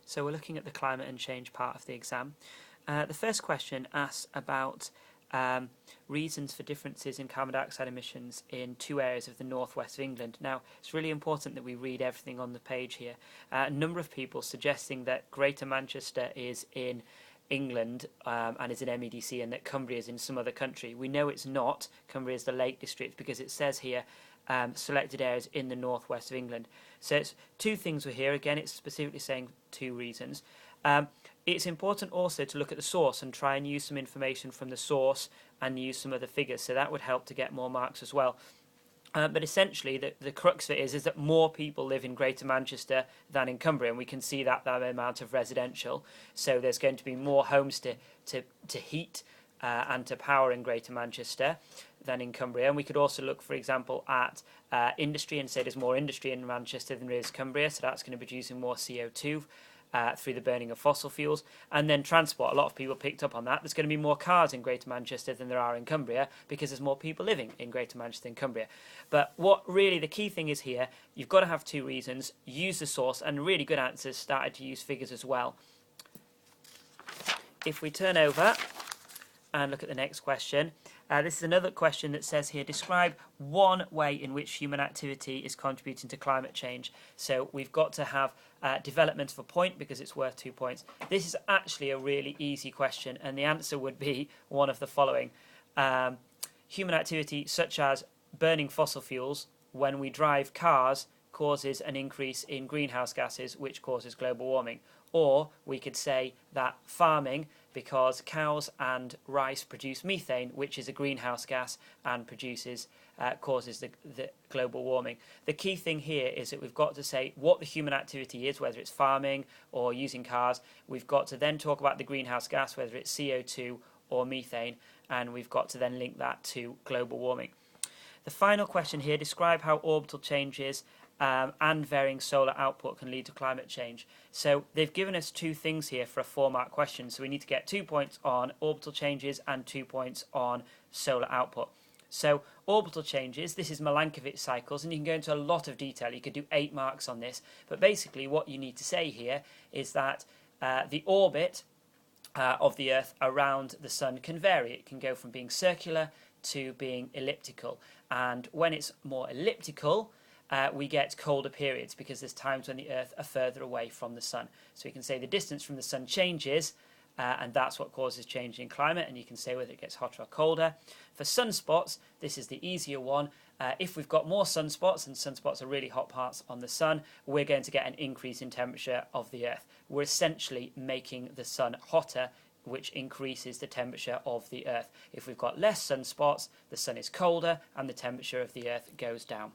So we're looking at the climate and change part of the exam. The first question asks about reasons for differences in carbon dioxide emissions in two areas of the northwest of England. Now, it's really important that we read everything on the page here. A number of people suggesting that Greater Manchester is in England and is in MEDC, and that Cumbria is in some other country. We know it's not. Cumbria is the Lake District, because it says here selected areas in the northwest of England. So it's two things we're here. Again, it's specifically saying two reasons. It's important also to look at the source and try and use some information from the source and use some other figures. So that would help to get more marks as well. But essentially, the crux of it is that more people live in Greater Manchester than in Cumbria, and we can see that amount of residential. So there's going to be more homes to heat and to power in Greater Manchester than in Cumbria. And we could also look, for example, at industry and say there's more industry in Manchester than there is Cumbria, so that's going to be producing more CO2 through the burning of fossil fuels. And then transport, a lot of people picked up on that. There's going to be more cars in Greater Manchester than there are in Cumbria, because there's more people living in Greater Manchester than Cumbria. But what really the key thing is here, you've got to have two reasons, use the source, and really good answers started to use figures as well. If we turn over and look at the next question, this is another question that says here, describe one way in which human activity is contributing to climate change. So we've got to have development of a point, because it's worth 2 points. This is actually a really easy question, and the answer would be one of the following. Human activity such as burning fossil fuels when we drive cars causes an increase in greenhouse gases, which causes global warming. Or we could say that farming, because cows and rice produce methane, which is a greenhouse gas and causes the global warming. The key thing here is that we've got to say what the human activity is, whether it's farming or using cars. We've got to then talk about the greenhouse gas, whether it's CO2 or methane, and we've got to then link that to global warming. The final question here, describe how orbital changes and varying solar output can lead to climate change. So they've given us two things here for a 4-mark question, so we need to get 2 points on orbital changes and 2 points on solar output. So orbital changes, this is Milankovitch cycles, and you can go into a lot of detail. You could do 8 marks on this, but basically what you need to say here is that the orbit of the Earth around the Sun can vary. It can go from being circular to being elliptical, and when it's more elliptical, we get colder periods, because there's times when the Earth are further away from the Sun. So we can say the distance from the Sun changes, and that's what causes change in climate, and you can say whether it gets hotter or colder. For sunspots, this is the easier one. If we've got more sunspots, and sunspots are really hot parts on the Sun, we're going to get an increase in temperature of the Earth. We're essentially making the Sun hotter, which increases the temperature of the Earth. If we've got less sunspots, the Sun is colder and the temperature of the Earth goes down.